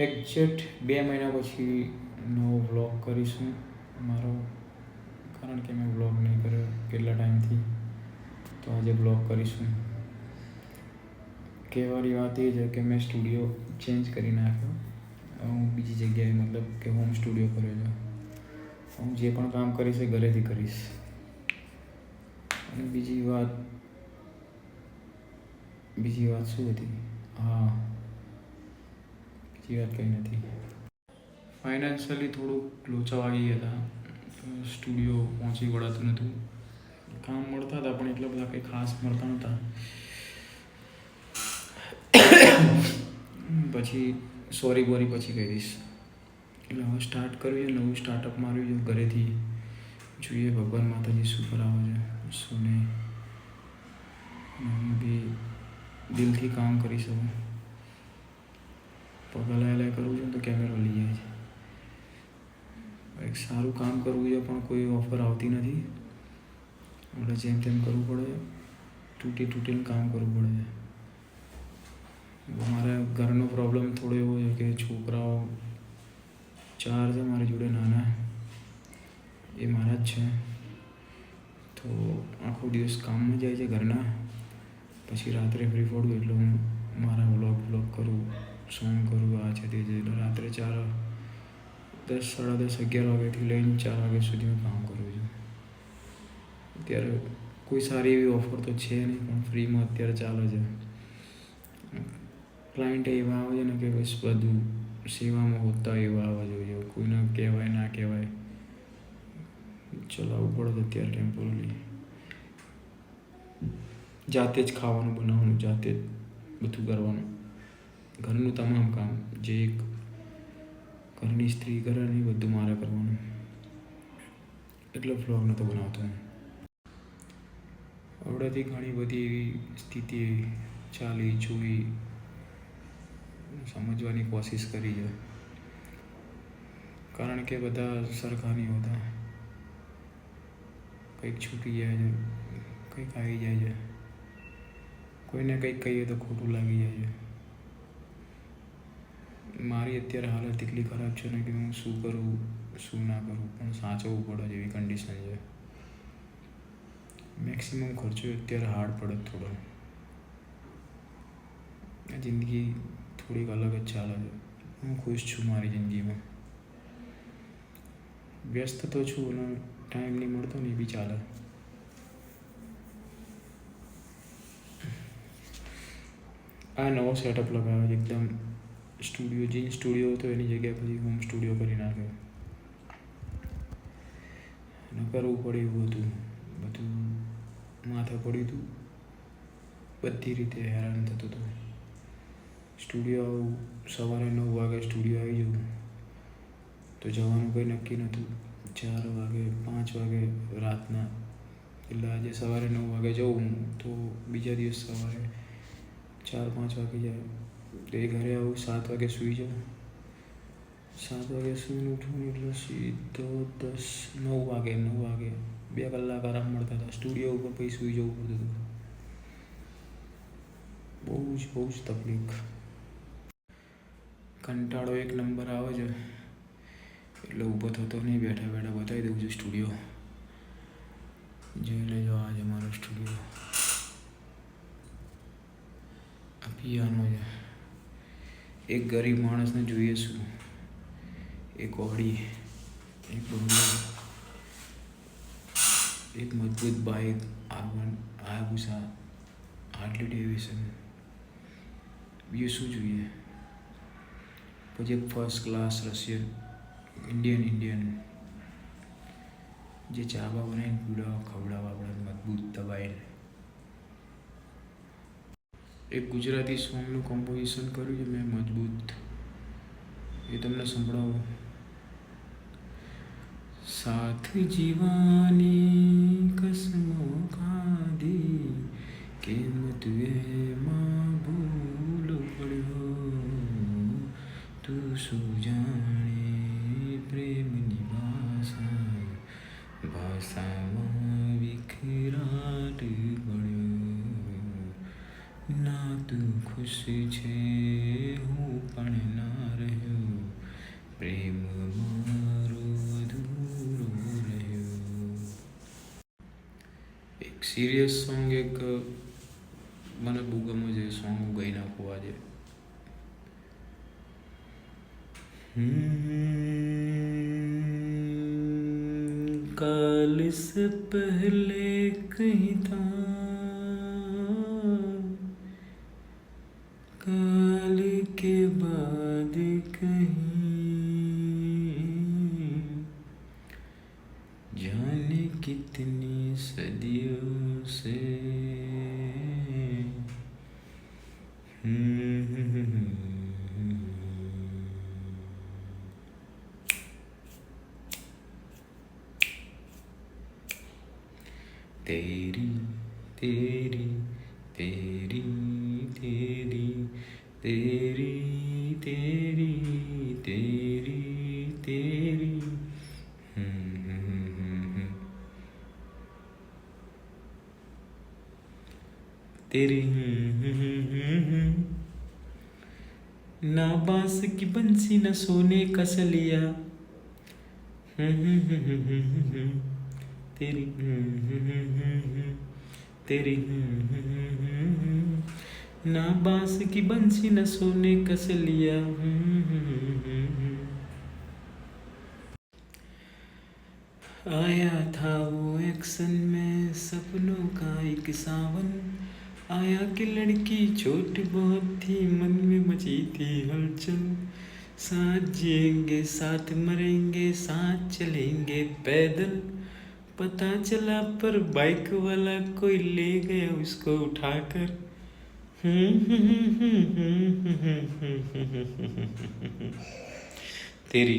Exact 2 મહિના પછી નવો વ્લોગ કરીશું મારો, કારણ કે મેં વ્લોગ નહીં કર્યો કેટલા ટાઈમથી, તો આજે વ્લોગ કરીશું. કહેવાની વાત એ છે કે મેં સ્ટુડિયો ચેન્જ કરી નાખ્યો. હું બીજી જગ્યાએ મતલબ કે હોમ સ્ટુડિયો કર્યો છે. હું જે પણ કામ કરીશ એ ઘરેથી કરીશ. અને બીજી વાત શું હતી? હા, બીજી વાત કંઈ નથી. ફાઇનાન્શિયલી થોડુંક લોચા વાગી ગયા હતા. સ્ટુડિયો પહોંચી વળાતું નહોતું. કામ મળતા હતા પણ એટલા બધા કંઈ ખાસ મળતા નહોતા. પછી સોરી પછી કહી દઈશ. એટલે હવે સ્ટાર્ટ કર્યું છે, નવું સ્ટાર્ટઅપ માર્યું છે ઘરેથી. જોઈએ ભગવાન માતાજી શું કરાવે છે, શું નહીં. હું બી દિલથી કામ કરી શકું. પગ હલાય કરું છું તો કેમેરો લઈ જાય છે. એક સારું કામ કરવું છે પણ કોઈ ઓફર આવતી નથી. આપણે જેમ તેમ કરવું પડે, તૂટીને કામ કરવું પડે છે. મારા ઘરનો પ્રોબ્લેમ થોડો એવો છે કે છોકરાઓ 4 છે મારી જોડે નાના, એ મારા જ છે. તો આખો દિવસ કામમાં જાય છે ઘરના. પછી રાત્રે ફ્રી પડું એટલે હું મારા વ્લોગ કરું, સોંગ કરું, આ છે તે છે. એટલે રાત્રે 10, 10:30, 11 વાગ્યાથી લઈને 4 વાગ્યા સુધી હું કામ કરું છું. અત્યારે કોઈ સારી એવી ઓફર તો છે નહીં, પણ ફ્રીમાં અત્યારે ચાલે છે. ક્લાયન્ટ એવા આવે છે ને કે બસ બધું સેવામાં હોતા એવા આવવા જોઈએ. કોઈને કહેવાય ના કહેવાય, ચલાવવું પડે અત્યારે ટેમ્પરરી. જાતે જ ખાવાનું બનાવવાનું, જાતે જ બધું કરવાનું. ઘરનું તમામ કામ જે એક ઘરની સ્ત્રી કરે ને એ બધું મારે કરવાનું. એટલે વ્લોગ નહોતો બનાવતો હું. આવડેથી ઘણી બધી એવી સ્થિતિ ચાલી જોઈ, સમજવાની કોશિશ કરી છે. કારણ કે બધા સરખા નહીં હોતા. કંઈક છૂટી જાય છે, કંઈક આવી જાય છે. કોઈને કંઈક કહીએ તો ખોટું લાગી જાય છે. મારી અત્યારે હાલત એટલી ખરાબ છે ને કે હું શું કરું શું ના કરું પણ સાચવવું પડે જેવી કન્ડિશન છે. મેક્સિમમ ખર્ચો અત્યારે હાર્ડ પડે થોડો. આ જિંદગી થોડીક અલગ જ ચાલે છે. હું ખુશ છું મારી જિંદગીમાં. વ્યસ્ત તો છું અને ટાઈમ નહીં મળતો ને એ બી ચાલે. આ નવો સેટઅપ લગાવ્યો છે એકદમ. સ્ટુડિયો હતો એની જગ્યાએ પછી હોમ સ્ટુડિયો કરી નાખ્યો. અને કરવું પડે એવું હતું. બધું માથે પડ્યું હતું. બધી રીતે હેરાન થતું હતું. સ્ટુડિયો સવારે 9 વાગે સ્ટુડિયો આવી જવું તો જવાનું કંઈ નક્કી નહોતું. 4 વાગે 5 વાગે રાતના. એટલે આજે સવારે 9 વાગે જવું તો બીજા દિવસ સવારે 4-5 વાગે જાય. તો એ ઘરે આવું 7 વાગે સૂઈ જાઉં. 7 વાગે સૂઈને ઉઠું એટલે સીધો 9 વાગે 2 કલાક આરામ મળતા હતા. સ્ટુડિયો ઉપર પછી સૂઈ જવું પડતું હતું. બહુ જ તકલીફ. કંટાળો એક નંબર આવે છે એટલે ઊભો થતો નહીં. બેઠા બતાવી દઉં છું સ્ટુડિયો. જોઈ લેજો આજે મારો સ્ટુડિયો. આ પિયાનો છે. એક ગરીબ માણસને જોઈએ શું? એક ઓડી, એક બંગલો, એક મજબૂત બાઇક, હાયાબુસા, હાર્લી ડેવિડસન. બીજું શું જોઈએ? પછી એક ફર્સ્ટ ક્લાસ રશિયન ઇન્ડિયન જે ચાબા બનાવીને ખવડાવવા આપણે મજબૂત દબાઈને. એક ગુજરાતી સોંગનું કમ્પોઝિશન કર્યું છે મેં મજબૂત. એ તમને સંભળાવું. સાથ જીવાની કસમો ખાધી, કિંમત એમાં ભૂલ પડ્યો. તું શું જાણે પ્રેમની ભાષામાં વિખરાટ પડ્યો. ના તું ખુશ છે હું પણ ના રહ્યો. સિરિયસ સોંગ એક મને બહુ ગમે છે, સોંગ હું ગાઈ નાખું આજે. काल से पहले कहीं था, काल के बाद कहीं, जाने कितनी सदियों से. तेरी तेरी तेरी तेरी तेरी तेरी तेरी तेरी तेरी ना बांस की बंसी न सोने का सलिया, तेरी तेरी ना बांस की बंसी न सोने का सलिया. आया था वो एक्शन में सपनों का एक सावन, आया कि लड़की चोट बहुत थी, मन में मची थी हलचल. साथ जिएंगे साथ मरेंगे साथ चलेंगे पैदल, पता चला पर बाइक वाला कोई ले गया उसको उठाकर. तेरी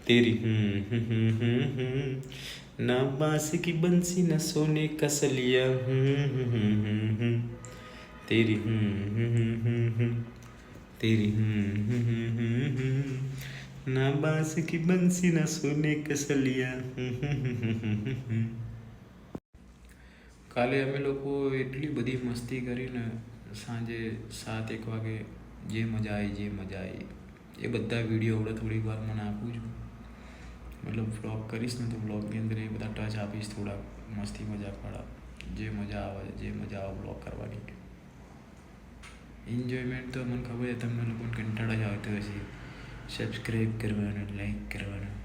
तेरी ना बांस की बंसी न सोने का सलिया, तेरी तेरी ना बांस की बंसी न सोने का सलिया. કાલે અમે લોકો એટલી બધી મસ્તી કરીને સાંજે 7-1 વાગે જે મજા આવી એ બધા વિડીયો હવે થોડીક વારમાં નાખું છું. મતલબ વ્લોગ કરીશ ને તો વ્લોગની અંદર એ બધા ટચ આપીશ, થોડા મસ્તી મજાકવાળા, જે મજા આવે વ્લોગ કરવાની. એન્જોયમેન્ટ તો મને ખબર છે તમને લોકોને કંટાળો જ આવતો હશે. સબસ્ક્રાઈબ કરવાનું, લાઈક કરવાનું,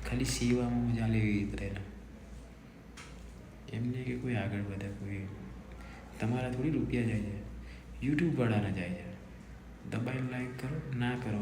ખાલી સેવામાં મજા લેવી બધાને. એમને કે કોઈ આગળ વધે, કોઈ તમારા થોડી રૂપિયા જાય છે, યુટ્યુબવાળાના જાય છે. દબાઈને લાઈક કરો, ના કરો